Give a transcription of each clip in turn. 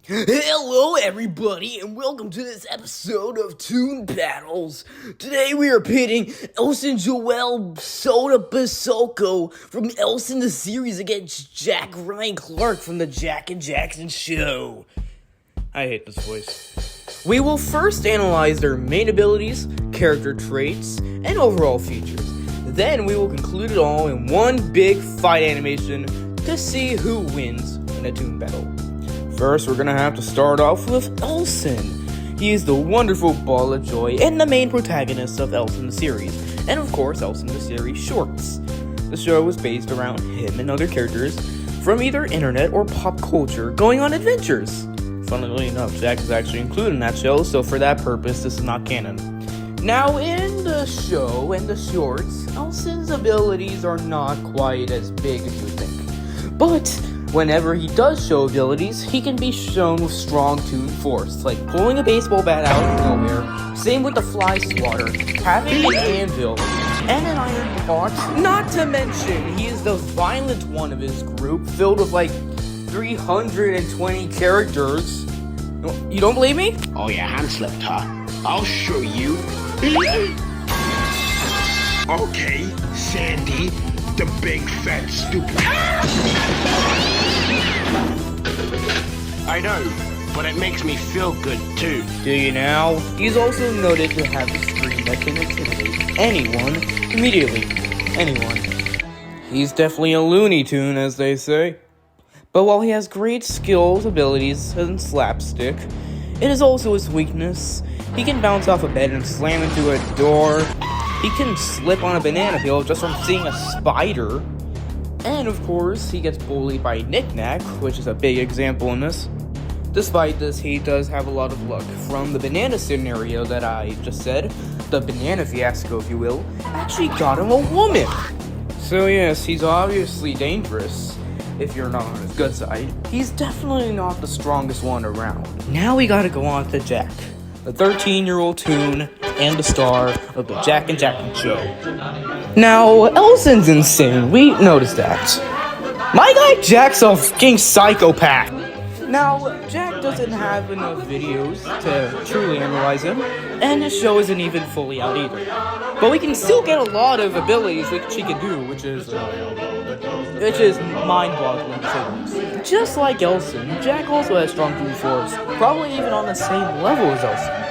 Hello everybody and welcome to this episode of Toon Battles. Today we are pitting Elsen Jowell Soda Basoko from Elsen the series against Jack Ryan Clark from the Jack and Jackson show. I hate this voice. We will first analyze their main abilities, character traits, and overall features. Then we will conclude it all in one big fight animation to see who wins in a Toon Battle. First, we're gonna have to start off with Elsen. He is the wonderful ball of joy and the main protagonist of Elsen the series, and of course, Elsen the series shorts. The show is based around him and other characters from either internet or pop culture going on adventures. Funnily enough, Jack is actually included in that show, so for that purpose, this is not canon. Now, in the show and the shorts, Elsen's abilities are not quite as big as you think, but whenever he does show abilities, he can be shown with strong toon force, like pulling a baseball bat out of nowhere, same with the fly swatter, having an anvil, and an iron pot. Not to mention, he is the violent one of his group, filled with like 320 characters. You don't believe me? Oh, your hand slipped, huh? I'll show you. Okay, Sandy, the big fat stupid. I know, but it makes me feel good too. Do you now? He's also noted to have a scream that can intimidate anyone immediately. Anyone. He's definitely a Looney Tune, as they say. But while he has great skills, abilities, and slapstick, it is also his weakness. He can bounce off a bed and slam into a door. He can slip on a banana peel just from seeing a spider. And of course, he gets bullied by Knick-Knack, which is a big example in this. Despite this, he does have a lot of luck. From the banana scenario that I just said, the banana fiasco, if you will, actually got him a woman. So yes, he's obviously dangerous. If you're not on his good side, he's definitely not the strongest one around. Now we gotta go on to Jack, the 13-year-old toon and the star of the Jack and Jackson show. Now, Elsen's insane, we noticed that. My guy Jack's a fucking psychopath. Now, Jack doesn't have enough videos to truly analyze him, and his show isn't even fully out either. But we can still get a lot of abilities which he can do, which is mind-boggling to say the least. Just like Elsen, Jack also has strong toon force, probably even on the same level as Elsen.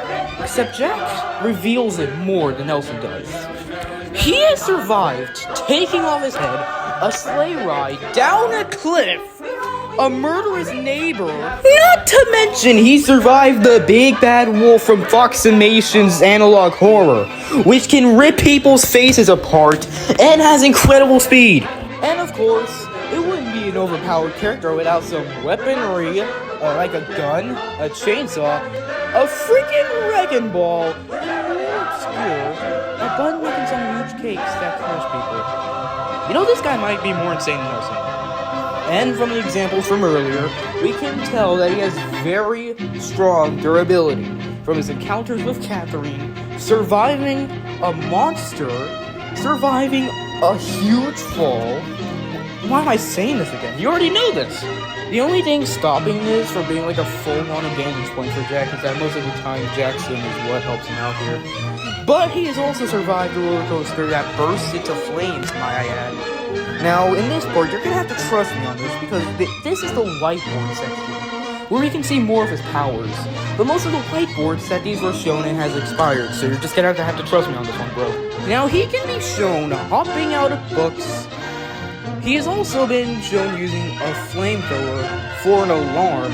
Except Jack reveals it more than Elsen does. He has survived taking off his head, a sleigh ride, down a cliff, a murderous neighbor, not to mention he survived the big bad wolf from Foxamation's analog horror, which can rip people's faces apart and has incredible speed. And of course, it wouldn't be an overpowered character without some weaponry, like a gun, a chainsaw, a freaking wrecking ball, and more obscure, a button making some huge cakes that crush people. You know, this guy might be more insane than Elsen. And from the examples from earlier, we can tell that he has very strong durability. From his encounters with Catherine, surviving a monster, surviving a huge fall. Why am I saying this again? You already know this! The only thing stopping this from being like a full-on advantage point for Jack is that most of the time Jackson is what helps him out here. But he has also survived a roller coaster that bursts into flames, might I add. Now, in this part, you're gonna have to trust me on this because this is the whiteboard section, where we can see more of his powers. But most of the whiteboards that these were shown in has expired, so you're just gonna have to trust me on this one, bro. Now, he can be shown hopping out of books. He has also been shown using a flamethrower for an alarm,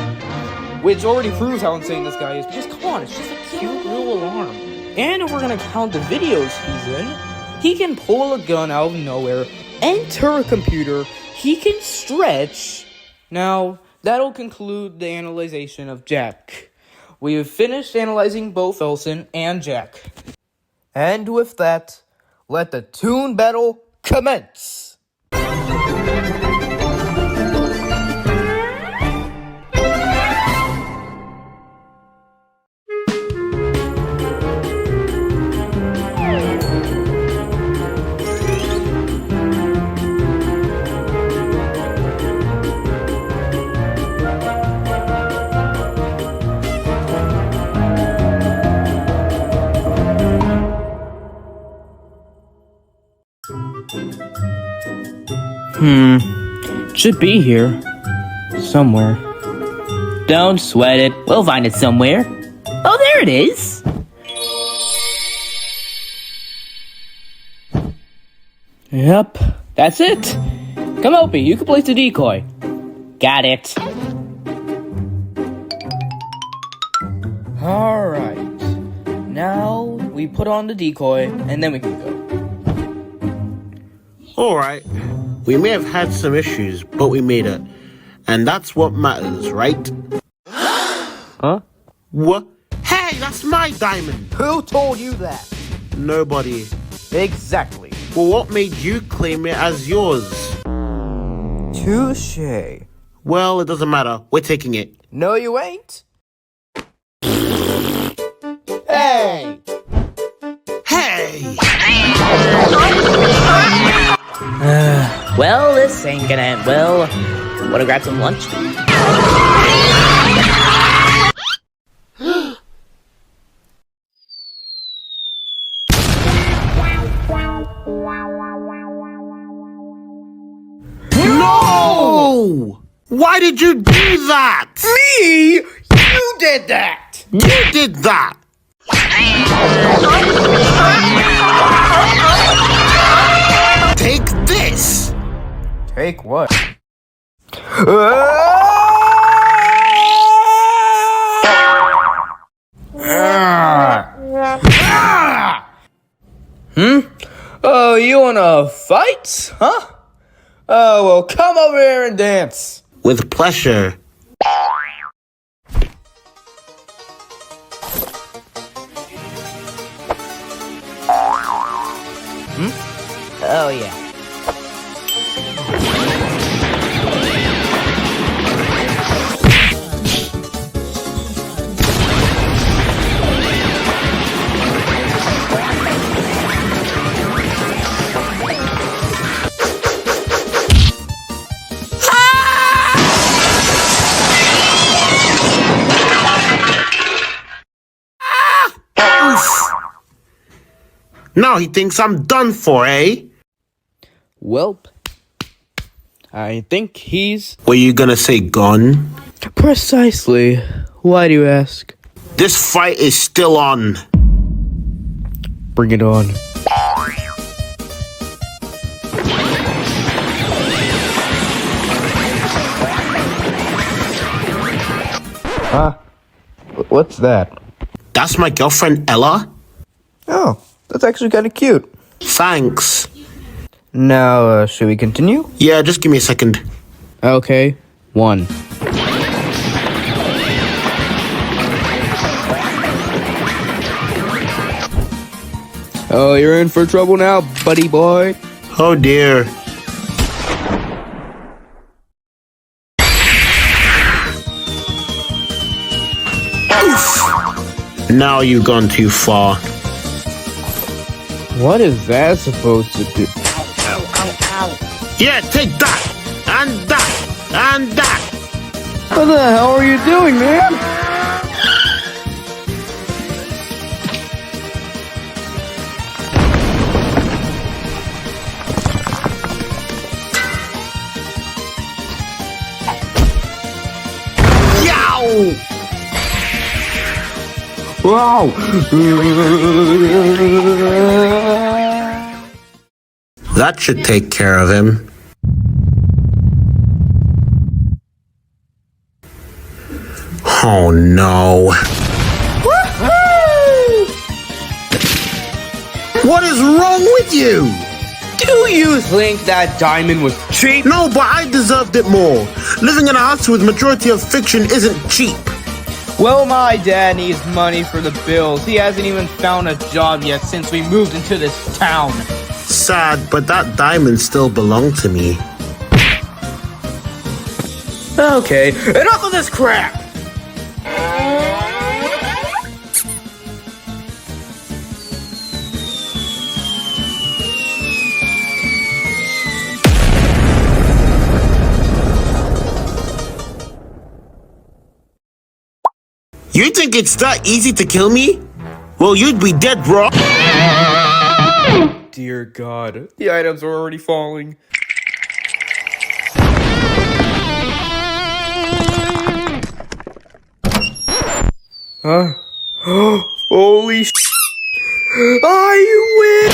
which already proves how insane this guy is, because come on, it's just a cute little alarm. And if we're gonna count the videos he's in, he can pull a gun out of nowhere, enter a computer, he can stretch. Now, that'll conclude the analyzation of Jack. We have finished analyzing both Elsen and Jack. And with that, let the Toon Battle commence! Should be here. Somewhere. Don't sweat it. We'll find it somewhere. Oh, there it is. Yep, that's it. Come help me, you can place the decoy. Got it. Alright. Now we put on the decoy and then we can go. Alright. We may have had some issues, but we made it. And that's what matters, right? Huh? What? Hey, that's my diamond! Who told you that? Nobody. Exactly. Well, what made you claim it as yours? Touché. Well, it doesn't matter. We're taking it. No, you ain't. Hey! Hey! Well, this ain't gonna end well. Wanna grab some lunch? No! Why did you do that? Me? You did that! You did that! Take this! Take what? Oh, you wanna fight? Huh? Oh, well, come over here and dance. With pleasure. Oh, yeah. Now he thinks I'm done for, eh? Welp, I think he's... Were you gonna say gone? Precisely. Why do you ask? This fight is still on. Bring it on. Huh? What's that? That's my girlfriend, Ella. Oh, that's actually kind of cute. Thanks. Now, should we continue? Yeah, just give me a second. Okay, 1. Oh, you're in for trouble now, buddy boy. Oh dear. Oof. Now you've gone too far. What is that supposed to do? Yeah, take that! And that! And that! What the hell are you doing, man? Yow! Wow! That should take care of him. Oh no. What is wrong with you? Do you think that diamond was cheap? No, but I deserved it more. Living in a house with majority of fiction isn't cheap. Well, my dad needs money for the bills. He hasn't even found a job yet since we moved into this town. Sad, but that diamond still belonged to me. Okay, enough of this crap! You think it's that easy to kill me? Well, you'd be dead, bro. Dear God, the items are already falling. Huh? Holy sh! I win!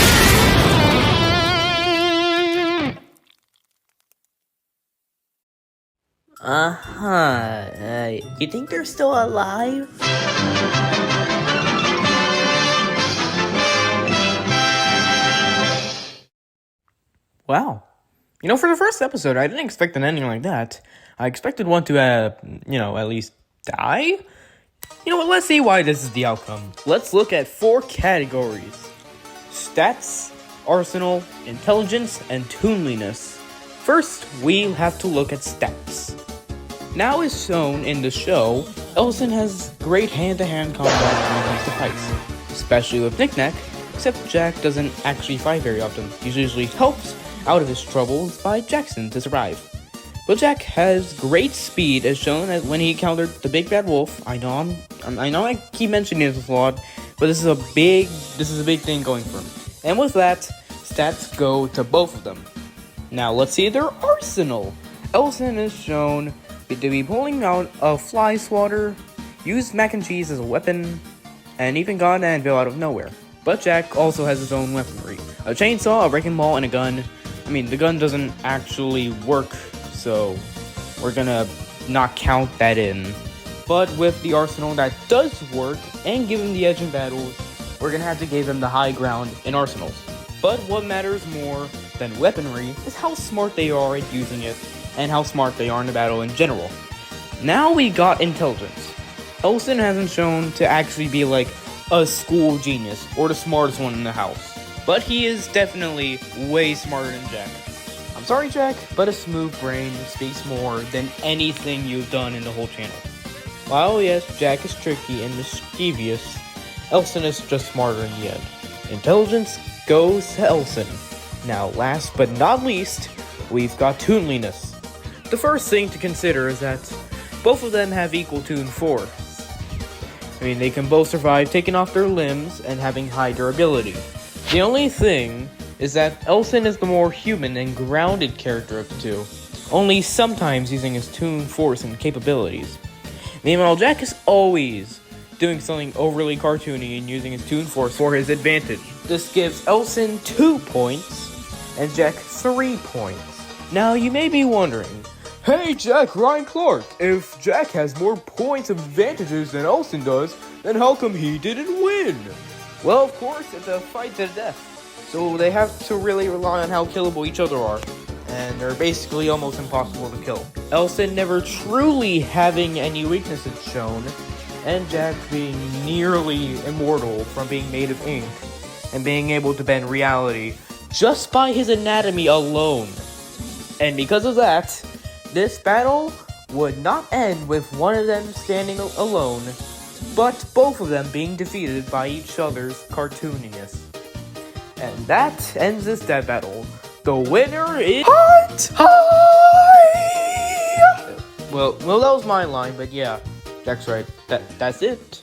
You think they're still alive? Wow. You know, for the first episode, I didn't expect an ending like that. I expected one to, at least die? You know what, let's see why this is the outcome. Let's look at 4 categories. Stats, arsenal, intelligence, and toonliness. First, we have to look at stats. Now as shown in the show, Elsen has great hand-to-hand combat when it comes to fights, especially with Knick-Knack, except Jack doesn't actually fight very often. He usually helps out of his troubles by Jackson to survive. But Jack has great speed as shown as when he encountered the big bad wolf. I know I keep mentioning this a lot, but this is a big thing going for him. And with that, stats go to both of them. Now let's see their arsenal. Elsen is shown to be pulling out a fly swatter, used mac and cheese as a weapon, and even got an anvil out of nowhere. But Jack also has his own weaponry. A chainsaw, a wrecking ball, and a gun. I mean, the gun doesn't actually work, so we're gonna not count that in. But with the arsenal that does work and give him the edge in battles, we're gonna have to give him the high ground in arsenals. But what matters more than weaponry is how smart they are at using it and how smart they are in the battle in general. Now we got intelligence. Elsen hasn't shown to actually be like a school genius or the smartest one in the house, but he is definitely way smarter than Jack. I'm sorry, Jack, but a smooth brain speaks more than anything you've done in the whole channel. While yes, Jack is tricky and mischievous, Elsen is just smarter in the end. Intelligence goes to Elsen. Now, last but not least, we've got toonliness. The first thing to consider is that both of them have equal toon force. I mean, they can both survive taking off their limbs and having high durability. The only thing is that Elsen is the more human and grounded character of the two, only sometimes using his toon force and capabilities. Meanwhile, Jack is always doing something overly cartoony and using his toon force for his advantage. This gives Elsen 2 points and Jack 3 points. Now you may be wondering, hey Jack, Ryan Clark, if Jack has more points of advantages than Elsen does, then how come he didn't win? Well, of course, it's a fight to the death. So they have to really rely on how killable each other are, and they're basically almost impossible to kill. Elsen never truly having any weaknesses shown, and Jack being nearly immortal from being made of ink, and being able to bend reality just by his anatomy alone. And because of that, this battle would not end with one of them standing alone, but both of them being defeated by each other's cartooniness. And that ends this death battle. The winner is Hot High! Well, that was my line, but yeah, Jack's right. That's it.